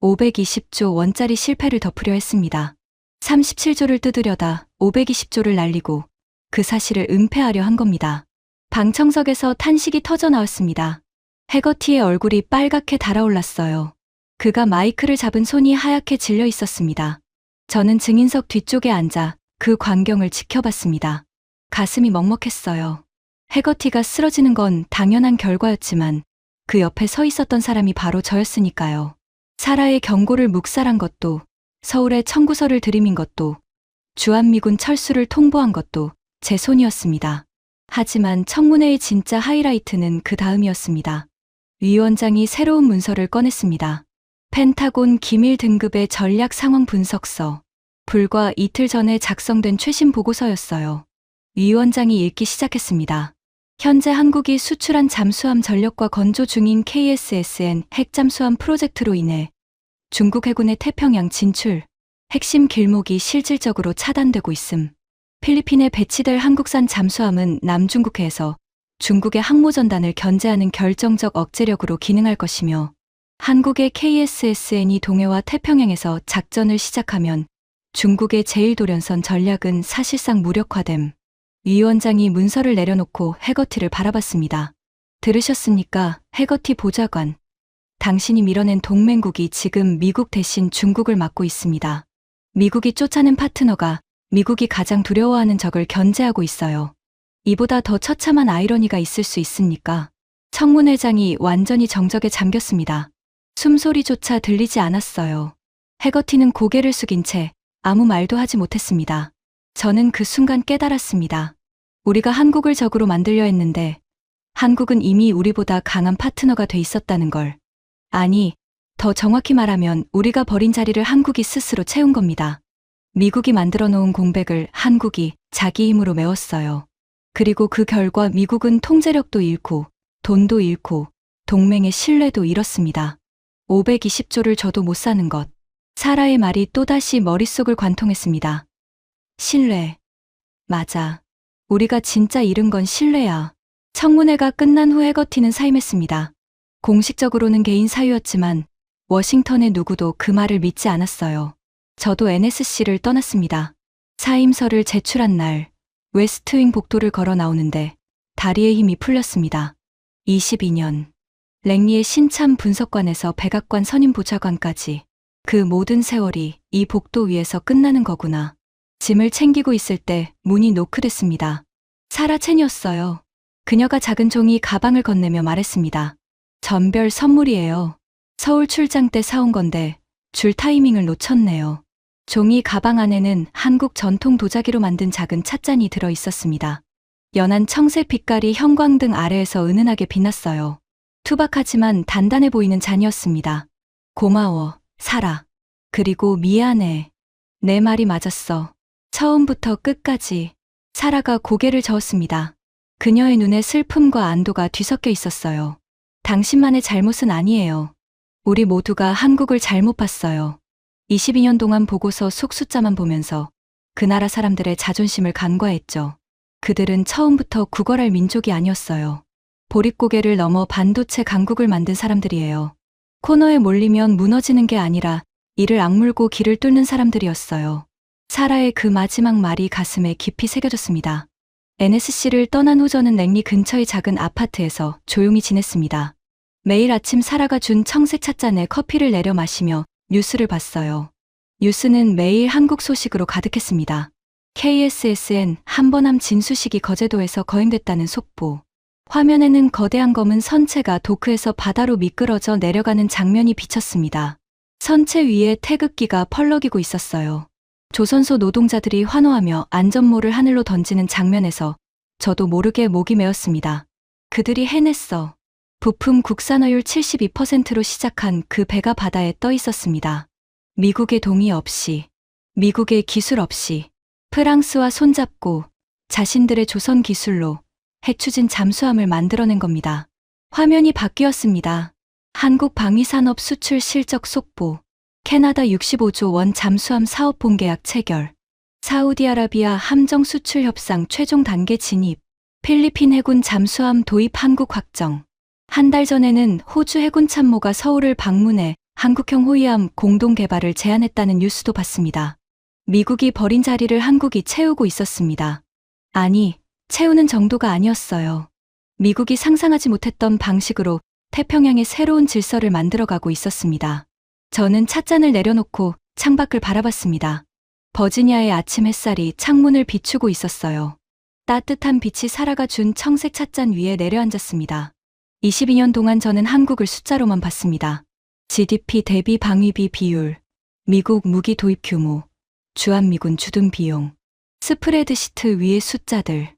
520조 원짜리 실패를 덮으려 했습니다. 37조를 뜯으려다 520조를 날리고 그 사실을 은폐하려 한 겁니다. 방청석에서 탄식이 터져 나왔습니다. 해거티의 얼굴이 빨갛게 달아올랐어요. 그가 마이크를 잡은 손이 하얗게 질려 있었습니다. 저는 증인석 뒤쪽에 앉아 그 광경을 지켜봤습니다. 가슴이 먹먹했어요. 해거티가 쓰러지는 건 당연한 결과였지만 그 옆에 서 있었던 사람이 바로 저였으니까요. 사라의 경고를 묵살한 것도, 서울에 청구서를 들이민 것도, 주한미군 철수를 통보한 것도 제 손이었습니다. 하지만 청문회의 진짜 하이라이트는 그 다음이었습니다. 위원장이 새로운 문서를 꺼냈습니다. 펜타곤 기밀 등급의 전략 상황 분석서. 불과 이틀 전에 작성된 최신 보고서였어요. 위원장이 읽기 시작했습니다. 현재 한국이 수출한 잠수함 전력과 건조 중인 KSSN 핵잠수함 프로젝트로 인해 중국 해군의 태평양 진출, 핵심 길목이 실질적으로 차단되고 있음. 필리핀에 배치될 한국산 잠수함은 남중국해에서 중국의 항모전단을 견제하는 결정적 억제력으로 기능할 것이며 한국의 KSSN이 동해와 태평양에서 작전을 시작하면 중국의 제1도련선 전략은 사실상 무력화됨. 위원장이 문서를 내려놓고 해거티를 바라봤습니다. 들으셨습니까? 해거티 보좌관. 당신이 밀어낸 동맹국이 지금 미국 대신 중국을 맡고 있습니다. 미국이 쫓아낸 파트너가 미국이 가장 두려워하는 적을 견제하고 있어요. 이보다 더 처참한 아이러니가 있을 수 있습니까? 청문회장이 완전히 정적에 잠겼습니다. 숨소리조차 들리지 않았어요. 해거티는 고개를 숙인 채 아무 말도 하지 못했습니다. 저는 그 순간 깨달았습니다. 우리가 한국을 적으로 만들려 했는데 한국은 이미 우리보다 강한 파트너가 돼 있었다는 걸. 아니, 더 정확히 말하면 우리가 버린 자리를 한국이 스스로 채운 겁니다. 미국이 만들어 놓은 공백을 한국이 자기 힘으로 메웠어요. 그리고 그 결과 미국은 통제력도 잃고 돈도 잃고 동맹의 신뢰도 잃었습니다. 520조를 줘도 못 사는 것. 사라의 말이 또다시 머릿속을 관통했습니다. 신뢰. 맞아. 우리가 진짜 잃은 건 신뢰야. 청문회가 끝난 후 해거티는 사임했습니다. 공식적으로는 개인 사유였지만 워싱턴의 누구도 그 말을 믿지 않았어요. 저도 NSC를 떠났습니다. 사임서를 제출한 날 웨스트윙 복도를 걸어 나오는데 다리에 힘이 풀렸습니다. 22년. 랭리의 신참 분석관에서 백악관 선임 보좌관까지 그 모든 세월이 이 복도 위에서 끝나는 거구나. 짐을 챙기고 있을 때 문이 노크됐습니다. 사라 첸이었어요. 그녀가 작은 종이 가방을 건네며 말했습니다. 전별 선물이에요. 서울 출장 때 사온 건데 줄 타이밍을 놓쳤네요. 종이 가방 안에는 한국 전통 도자기로 만든 작은 찻잔이 들어 있었습니다. 연한 청색 빛깔이 형광등 아래에서 은은하게 빛났어요. 투박하지만 단단해 보이는 잔이었습니다. 고마워, 사라. 그리고 미안해. 내 말이 맞았어. 처음부터 끝까지. 사라가 고개를 저었습니다. 그녀의 눈에 슬픔과 안도가 뒤섞여 있었어요. 당신만의 잘못은 아니에요. 우리 모두가 한국을 잘못 봤어요. 22년 동안 보고서 속 숫자만 보면서 그 나라 사람들의 자존심을 간과했죠. 그들은 처음부터 구걸할 민족이 아니었어요. 보릿고개를 넘어 반도체 강국을 만든 사람들이에요. 코너에 몰리면 무너지는 게 아니라 이를 악물고 길을 뚫는 사람들이었어요. 사라의 그 마지막 말이 가슴에 깊이 새겨졌습니다. NSC를 떠난 후 저는 랭리 근처의 작은 아파트에서 조용히 지냈습니다. 매일 아침 사라가 준 청색 찻잔에 커피를 내려 마시며 뉴스를 봤어요. 뉴스는 매일 한국 소식으로 가득했습니다. KSSN 한번함 진수식이 거제도에서 거행됐다는 속보. 화면에는 거대한 검은 선체가 도크에서 바다로 미끄러져 내려가는 장면이 비쳤습니다. 선체 위에 태극기가 펄럭이고 있었어요. 조선소 노동자들이 환호하며 안전모를 하늘로 던지는 장면에서 저도 모르게 목이 메었습니다. 그들이 해냈어. 부품 국산화율 72%로 시작한 그 배가 바다에 떠 있었습니다. 미국의 동의 없이, 미국의 기술 없이, 프랑스와 손잡고 자신들의 조선 기술로 핵추진 잠수함을 만들어낸 겁니다. 화면이 바뀌었습니다. 한국 방위산업 수출 실적 속보. 캐나다 65조 원 잠수함 사업 본계약 체결. 사우디아라비아 함정 수출 협상 최종 단계 진입. 필리핀 해군 잠수함 도입 한국 확정. 한 달 전에는 호주 해군 참모가 서울을 방문해 한국형 호위함 공동 개발을 제안했다는 뉴스도 봤습니다. 미국이 버린 자리를 한국이 채우고 있었습니다. 아니, 채우는 정도가 아니었어요. 미국이 상상하지 못했던 방식으로 태평양의 새로운 질서를 만들어가고 있었습니다. 저는 찻잔을 내려놓고 창밖을 바라봤습니다. 버지니아의 아침 햇살이 창문을 비추고 있었어요. 따뜻한 빛이 사라가 준 청색 찻잔 위에 내려앉았습니다. 22년 동안 저는 한국을 숫자로만 봤습니다. GDP 대비 방위비 비율, 미국 무기 도입 규모, 주한미군 주둔 비용, 스프레드시트 위의 숫자들.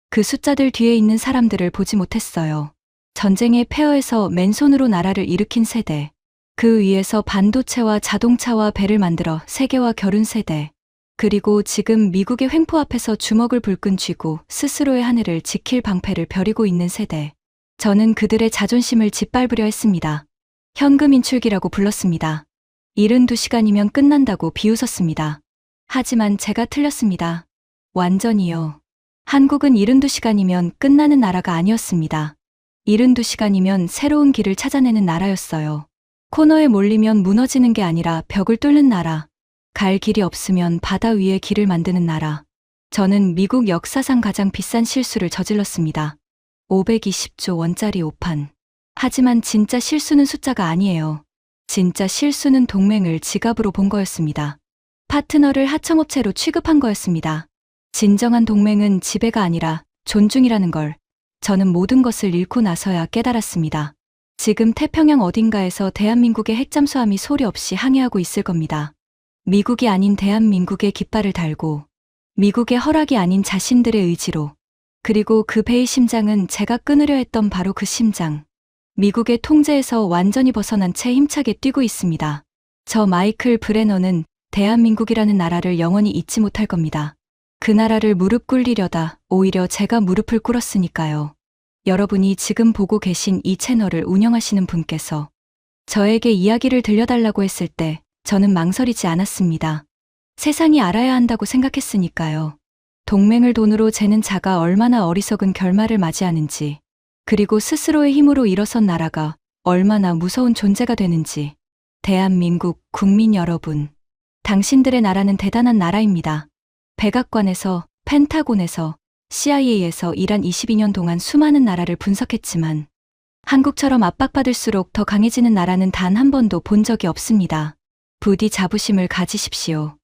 그 숫자들 뒤에 있는 사람들을 보지 못했어요. 전쟁의 폐허에서 맨손으로 나라를 일으킨 세대. 그 위에서 반도체와 자동차와 배를 만들어 세계와 겨룬 세대. 그리고 지금 미국의 횡포 앞에서 주먹을 불끈 쥐고 스스로의 하늘을 지킬 방패를 벼리고 있는 세대. 저는 그들의 자존심을 짓밟으려 했습니다. 현금 인출기라고 불렀습니다. 72시간이면 끝난다고 비웃었습니다. 하지만 제가 틀렸습니다. 완전히요. 한국은 72시간이면 끝나는 나라가 아니었습니다. 72시간이면 새로운 길을 찾아내는 나라였어요. 코너에 몰리면 무너지는 게 아니라 벽을 뚫는 나라. 갈 길이 없으면 바다 위에 길을 만드는 나라. 저는 미국 역사상 가장 비싼 실수를 저질렀습니다. 520조 원짜리 오판. 하지만 진짜 실수는 숫자가 아니에요. 진짜 실수는 동맹을 지갑으로 본 거였습니다. 파트너를 하청업체로 취급한 거였습니다. 진정한 동맹은 지배가 아니라 존중이라는 걸 저는 모든 것을 잃고 나서야 깨달았습니다. 지금 태평양 어딘가에서 대한민국의 핵잠수함이 소리 없이 항해하고 있을 겁니다. 미국이 아닌 대한민국의 깃발을 달고, 미국의 허락이 아닌 자신들의 의지로. 그리고 그 배의 심장은 제가 끊으려 했던 바로 그 심장. 미국의 통제에서 완전히 벗어난 채 힘차게 뛰고 있습니다. 저 마이클 브레너는 대한민국이라는 나라를 영원히 잊지 못할 겁니다. 그 나라를 무릎 꿇리려다 오히려 제가 무릎을 꿇었으니까요. 여러분이 지금 보고 계신 이 채널을 운영하시는 분께서 저에게 이야기를 들려달라고 했을 때 저는 망설이지 않았습니다. 세상이 알아야 한다고 생각했으니까요. 동맹을 돈으로 재는 자가 얼마나 어리석은 결말을 맞이하는지, 그리고 스스로의 힘으로 일어선 나라가 얼마나 무서운 존재가 되는지. 대한민국 국민 여러분, 당신들의 나라는 대단한 나라입니다. 백악관에서, 펜타곤에서, CIA에서 일한 22년 동안 수많은 나라를 분석했지만 한국처럼 압박받을수록 더 강해지는 나라는 단 한 번도 본 적이 없습니다. 부디 자부심을 가지십시오.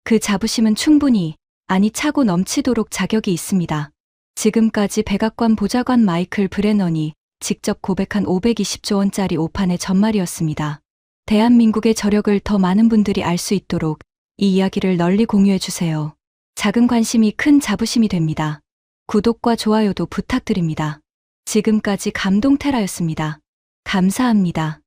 그 자부심은 충분히, 아니 차고 넘치도록 자격이 있습니다. 지금까지 백악관 보좌관 마이클 브레넌이 직접 고백한 520조 원짜리 오판의 전말이었습니다. 대한민국의 저력을 더 많은 분들이 알 수 있도록 이 이야기를 널리 공유해 주세요. 작은 관심이 큰 자부심이 됩니다. 구독과 좋아요도 부탁드립니다. 지금까지 감동테라였습니다. 감사합니다.